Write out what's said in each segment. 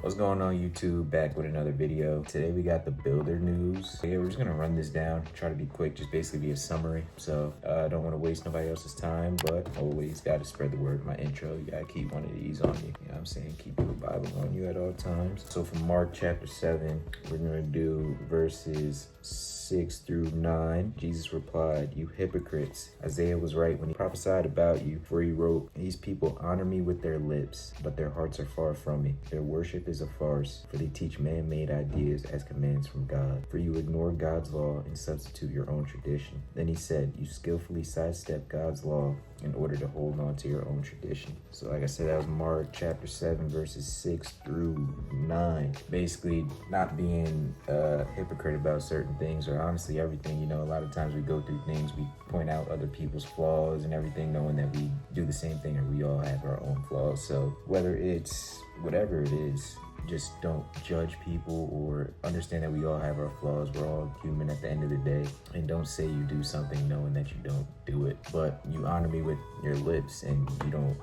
What's going on YouTube? Back with another video. Today we got the builder news. So yeah, we're just gonna run this down, try to be quick, just basically be a summary. So I don't want to waste nobody else's time, but always gotta spread the word. My intro, you gotta keep one of these on you. You know what I'm saying? Keep your Bible on you at all times. So from Mark chapter 7, we're gonna do verses 6 through 9. Jesus replied, "You hypocrites, Isaiah was right when he prophesied about you, for he wrote, 'These people honor me with their lips, but their hearts are far from me. Their worship is a farce, for they teach man-made ideas as commands from God. For you ignore God's law and substitute your own tradition.' Then he said, 'You skillfully sidestep God's law in order to hold on to your own tradition.'" So like I said, that was Mark chapter 7 verses 6 through 9. Basically not being a hypocrite about certain things, or honestly everything. You know, a lot of times we go through things, we point out other people's flaws and everything, knowing that we do the same thing and we all have our own flaws. So whether it's whatever it is, just don't judge people, or understand that we all have our flaws. We're all human at the end of the day. And don't say you do something knowing that you don't do it, but you honor me with your lips and you don't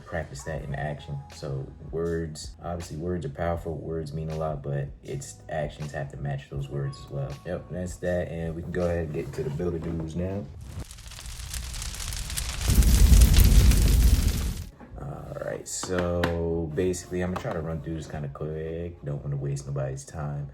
practice that in action. So words, obviously words are powerful, words mean a lot, but it's actions have to match those words as well. Yep, that's that, and we can go ahead and get into the builder news now. So basically, I'm gonna try to run through this kind of quick. Don't want to waste nobody's time.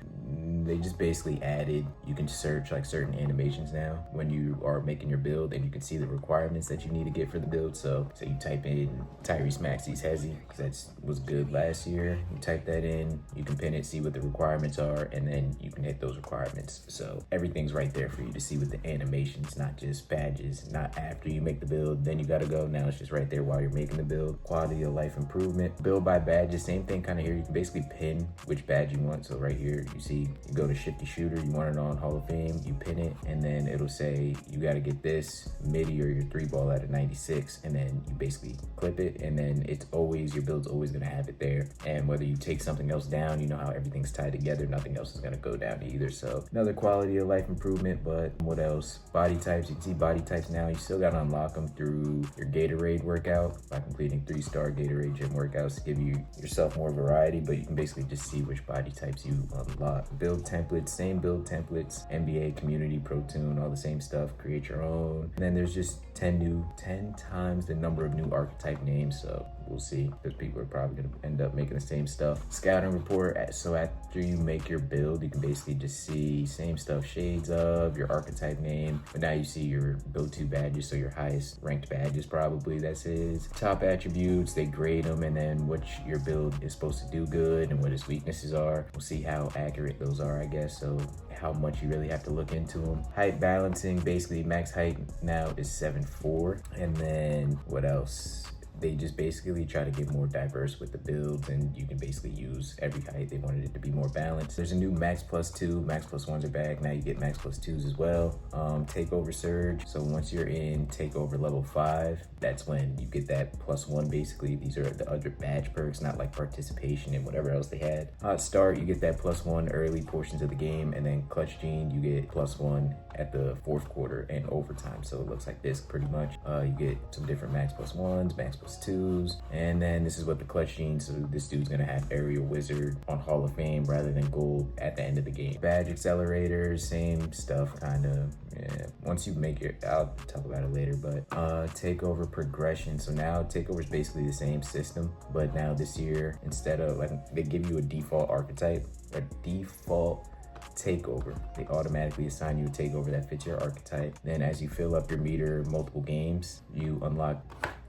They just basically added, you can search like certain animations now when you are making your build, and you can see the requirements that you need to get for the build. So you type in Tyrese Maxey's Hezzy, because that was good last year. You type that in, you can pin it, see what the requirements are, and then you can hit those requirements. So everything's right there for you to see with the animations, not just badges, not after you make the build, then you gotta go. Now it's just right there while you're making the build. Quality of life improvement, build by badges, same thing kind of here. You can basically pin which badge you want. So right here, you see, you go to Shifty Shooter, you want it on Hall of Fame, you pin it, and then it'll say you got to get this midi or your 3-ball at a 96, and then you basically clip it, and then it's always, your build's always going to have it there. And whether you take something else down, you know how everything's tied together, nothing else is going to go down either. So another quality of life improvement. But what else? Body types, you can see body types now. You still got to unlock them through your Gatorade workout by completing 3-star Gatorade gym workouts to give yourself more variety, but you can basically just see which body types you unlock. Build templates, same build templates, NBA, community, pro tune, all the same stuff. Create your own. And then there's just 10 times the number of new archetype names. So we'll see, because people are probably going to end up making the same stuff. Scouting report. So after you make your build, you can basically just see same stuff, shades of your archetype name, but now you see your go-to badges. So your highest ranked badges, probably that's his top attributes. They grade them, and then what your build is supposed to do good and what its weaknesses are. We'll see how accurate those are, I guess. So how much you really have to look into them. Height balancing, basically max height now is 7'4", and then what else? They just basically try to get more diverse with the builds, and you can basically use every height. They wanted it to be more balanced. There's a new max +2, max +1s are back. Now you get max +2s as well. Takeover surge. So once you're in takeover level 5, that's when you get that +1 basically. These are the other badge perks, not like participation and whatever else they had. Hot start, you get that +1 early portions of the game, and then clutch gene, you get +1 at the 4th quarter and overtime. So it looks like this pretty much. You get some different max +1s, max +2s, and then this is what the clutch gene. So this dude's gonna have Aerial Wizard on Hall of Fame rather than gold at the end of the game. Badge accelerators, same stuff kind of. Yeah, once you make your, I'll talk about it later, but takeover progression. So now takeover is basically the same system, but now this year, instead of like, they give you a default archetype, a default takeover. They automatically assign you a takeover that fits your archetype. Then as you fill up your meter multiple games, you unlock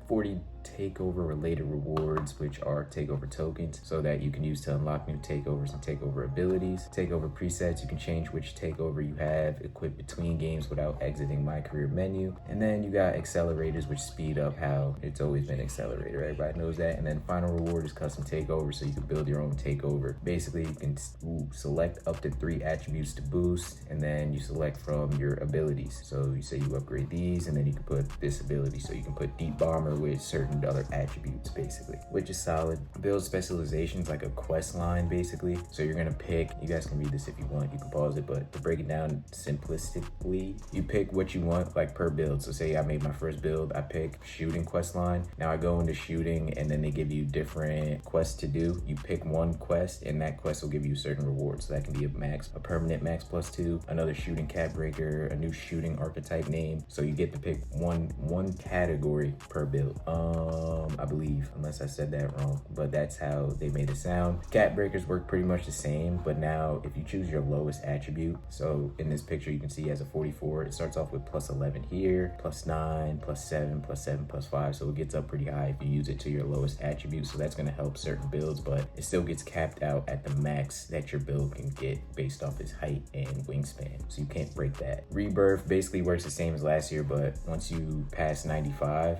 40 takeover related rewards, which are takeover tokens, so that you can use to unlock new takeovers and takeover abilities. Takeover presets, you can change which takeover you have equipped between games without exiting my career menu. And then you got accelerators, which speed up how it's always been accelerator. Everybody knows that. And then final reward is custom takeover, so you can build your own takeover. Basically, you can select up to 3 attributes to boost, and then you select from your abilities. So you say you upgrade these, and then you can put this ability. So you can put Deep Bomber with certain certain other attributes basically, which is solid. Build specializations like a quest line basically. So you're gonna pick, you guys can read this if you want, you can pause it, but to break it down simplistically, you pick what you want like per build. So say I made my first build, I pick shooting quest line. Now I go into shooting and then they give you different quests to do. You pick one quest and that quest will give you certain rewards. So that can be a permanent max +2, another shooting cap breaker, a new shooting archetype name. So you get to pick one category per build. I believe, unless I said that wrong, but that's how they made it sound. Cap breakers work pretty much the same, but now if you choose your lowest attribute, so in this picture you can see as a 44, it starts off with +11 here, +9, +7, +7, +5. So it gets up pretty high if you use it to your lowest attribute. So that's gonna help certain builds, but it still gets capped out at the max that your build can get based off its height and wingspan. So you can't break that. Rebirth basically works the same as last year, but once you pass 95,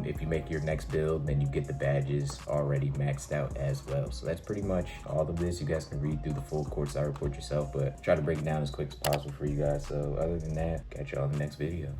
if you make your next build, then you get the badges already maxed out as well. So that's pretty much all of this. You guys can read through the full course side report yourself, but try to break it down as quick as possible for you guys. So other than that, catch y'all in the next video.